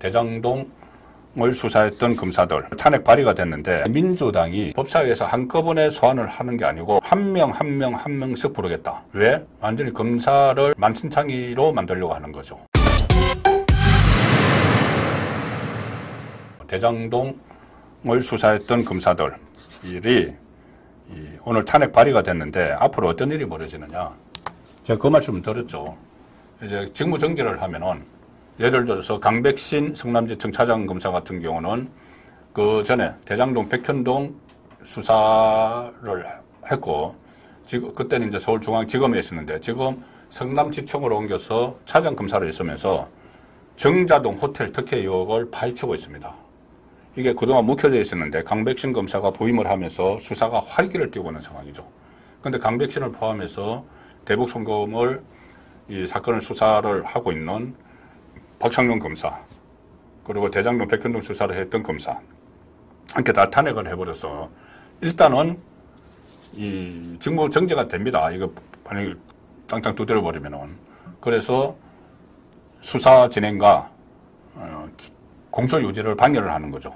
대장동을 수사했던 검사들 탄핵 발의가 됐는데 민주당이 법사위에서 한꺼번에 소환을 하는 게 아니고 한 명씩 부르겠다. 왜? 완전히 검사를 만신창이로 만들려고 하는 거죠. 대장동을 수사했던 검사들이 오늘 탄핵 발의가 됐는데 앞으로 어떤 일이 벌어지느냐. 제가 그 말씀을 드렸죠. 이제 직무정지를 하면은 예를 들어서 강백신 성남지청 차장검사 같은 경우는 그 전에 대장동 백현동 수사를 했고 지금 그때는 이제 서울중앙지검에 있었는데 지금 성남지청으로 옮겨서 차장검사로 있으면서 정자동 호텔 특혜 의혹을 파헤치고 있습니다. 이게 그동안 묵혀져 있었는데 강백신 검사가 부임을 하면서 수사가 활기를 띠고 있는 상황이죠. 그런데 강백신을 포함해서 대북송금을 이 사건을 수사를 하고 있는 박창룡 검사 그리고 대장동 백현동 수사를 했던 검사 함께 다 탄핵을 해버려서 일단은 이 직무 정지가 됩니다. 이거 만약에 땅땅 두드려 버리면은. 그래서 수사 진행과 공소 유지를 방해를 하는 거죠.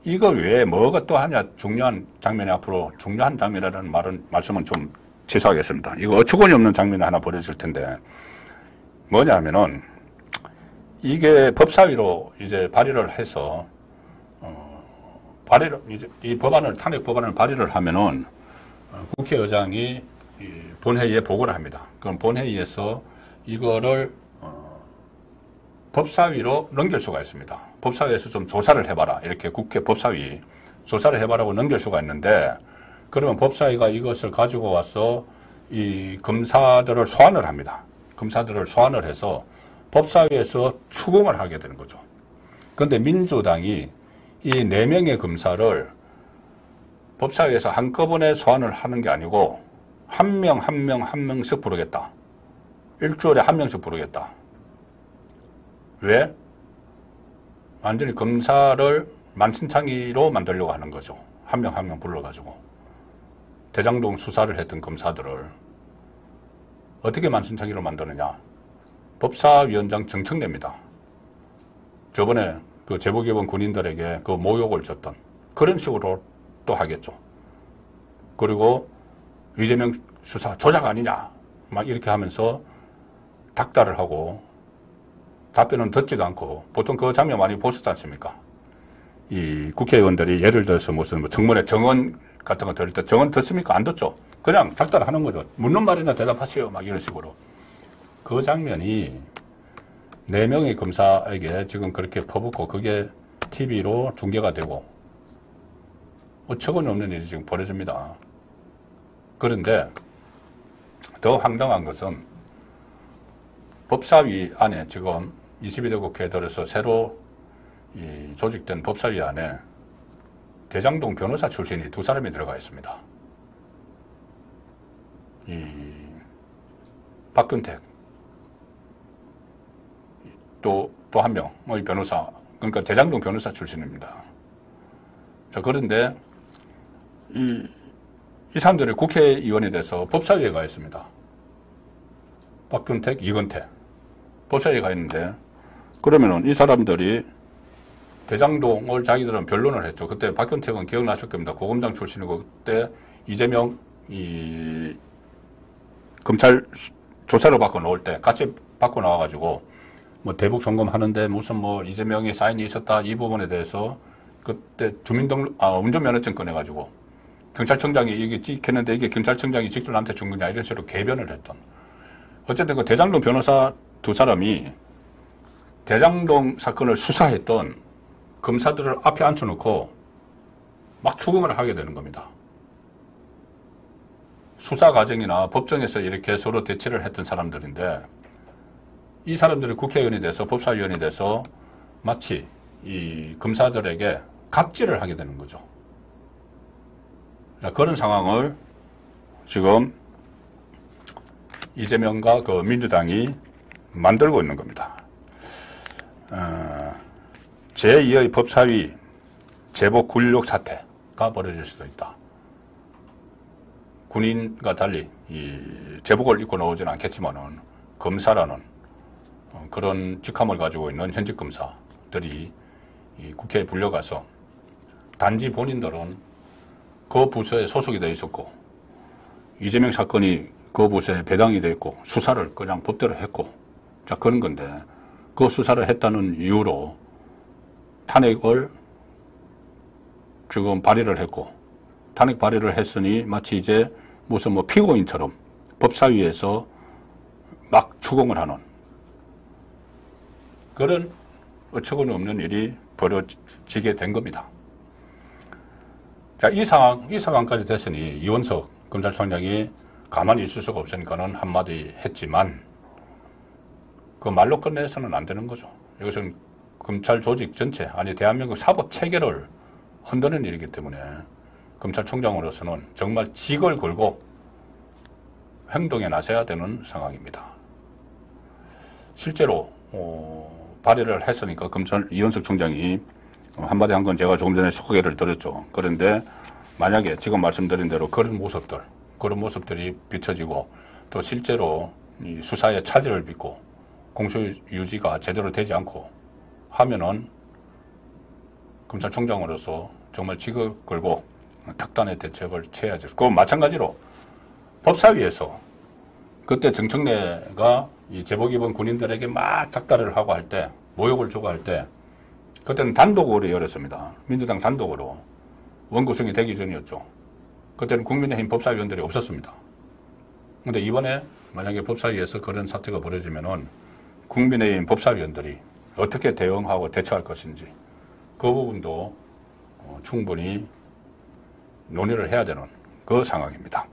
이거 외에 뭐가 또 하냐 중요한 장면이 앞으로 중요한 장면이라는 말씀은 좀 취소하겠습니다. 이거 어처구니 없는 장면이 하나 벌어질 텐데 뭐냐 하면은 이게 법사위로 이제 발의를 해서 이제 이 법안을 탄핵 법안을 발의를 하면은 국회의장이 본회의에 보고를 합니다. 그럼 본회의에서 이거를 법사위로 넘길 수가 있습니다. 법사위에서 좀 조사를 해봐라. 이렇게 국회 법사위 조사를 해봐라고 넘길 수가 있는데 그러면 법사위가 이것을 가지고 와서 이 검사들을 소환을 합니다. 검사들을 소환을 해서 법사위에서 추궁을 하게 되는 거죠. 그런데 민주당이 이 4명의 검사를 법사위에서 한꺼번에 소환을 하는 게 아니고 한 명씩 부르겠다. 일주일에 한 명씩 부르겠다. 왜? 완전히 검사를 만신창이로 만들려고 하는 거죠. 한 명 불러가지고. 대장동 수사를 했던 검사들을 어떻게 만신창이로 만드느냐. 법사위원장 정청래입니다. 저번에 그 제복 입은 군인들에게 그 모욕을 줬던 그런 식으로 또 하겠죠. 그리고 이재명 수사 조작 아니냐. 막 이렇게 하면서 닥달을 하고 답변은 듣지도 않고 보통 그 장면 많이 보셨지 않습니까? 이 국회의원들이 예를 들어서 무슨 뭐 청문회 정언 같은 거 들을 때 정언 듣습니까? 안 듣죠. 그냥 닥달하는 거죠. 묻는 말이나 대답하세요. 막 이런 식으로. 그 장면이 4명의 검사에게 지금 그렇게 퍼붓고 그게 TV로 중계가 되고 어처구니 없는 일이 지금 벌어집니다. 그런데 더 황당한 것은 법사위 안에 지금 22대 국회에 들어서 새로 조직된 법사위 안에 대장동 변호사 출신이 2사람이 들어가 있습니다. 박근택 또 한 명의 변호사, 그러니까 대장동 변호사 출신입니다. 자, 그런데 이 사람들이 국회의원이 돼서 법사위에 가 있습니다. 박근택, 이건태 법사위에 가 있는데 그러면은 이 사람들이 대장동을 자기들은 변론을 했죠. 그때 박근택은 기억나실 겁니다. 고검장 출신이고 그때 이재명 검찰 조사를 받고 나올 때 같이 받고 나와가지고 뭐 대북 송금 하는데 무슨 뭐 이재명이 사인이 있었다 이 부분에 대해서 그때 운전면허증 꺼내가지고 경찰청장이 이게 찍혔는데 이게 경찰청장이 직접 나한테 준 거냐 이런 식으로 개변을 했던. 어쨌든 그 대장동 변호사 2사람이 대장동 사건을 수사했던 검사들을 앞에 앉혀놓고 막 추궁을 하게 되는 겁니다. 수사 과정이나 법정에서 이렇게 서로 대치를 했던 사람들인데 이 사람들이 국회의원이 돼서 법사위원이 돼서 마치 이 검사들에게 갑질을 하게 되는 거죠. 자, 그런 상황을 지금 이재명과 그 민주당이 만들고 있는 겁니다. 제2의 법사위 제복 굴욕 사태가 벌어질 수도 있다. 군인과 달리 이 제복을 입고 나오지는 않겠지만은 검사라는 그런 직함을 가지고 있는 현직 검사 무소속들이 이 국회에 불려가서 단지 본인들은 그 부서에 소속이 되어 있었고 이재명 사건이 그 부서에 배당이 되어 있고 수사를 그냥 법대로 했고 자 그런 건데 그 수사를 했다는 이유로 탄핵을 지금 발의를 했고 탄핵 발의를 했으니 마치 이제 무슨 뭐 피고인처럼 법사위에서 막 추궁을 하는 그런 어처구니 없는 일이 벌어지게 된 겁니다. 자, 이 상황까지 됐으니 이원석 검찰총장이 가만히 있을 수가 없으니까는 한마디 했지만 그 말로 끝내서는 안 되는 거죠. 이것은 검찰 조직 전체, 아니 대한민국 사법 체계를 흔드는 일이기 때문에 검찰총장으로서는 정말 직을 걸고 행동에 나서야 되는 상황입니다. 실제로 발의를 했으니까 검찰 이원석 총장이 한마디 한 건 제가 조금 전에 소개를 드렸죠. 그런데 만약에 지금 말씀드린 대로 그런 모습들이 비춰지고 또 실제로 이 수사의 차질을 빚고 공소 유지가 제대로 되지 않고 하면은 검찰총장으로서 정말 직을 걸고 특단의 대책을 취해야죠. 그건 마찬가지로 법사위에서 그때 정청래가 이 제복 입은 군인들에게 막 닥달을 하고 할 때, 모욕을 주고 할 때, 그때는 단독으로 열었습니다. 민주당 단독으로. 원구성이 되기 전이었죠. 그때는 국민의힘 법사위원들이 없었습니다. 근데 이번에 만약에 법사위에서 그런 사태가 벌어지면은 국민의힘 법사위원들이 어떻게 대응하고 대처할 것인지 그 부분도 충분히 논의를 해야 되는 그 상황입니다.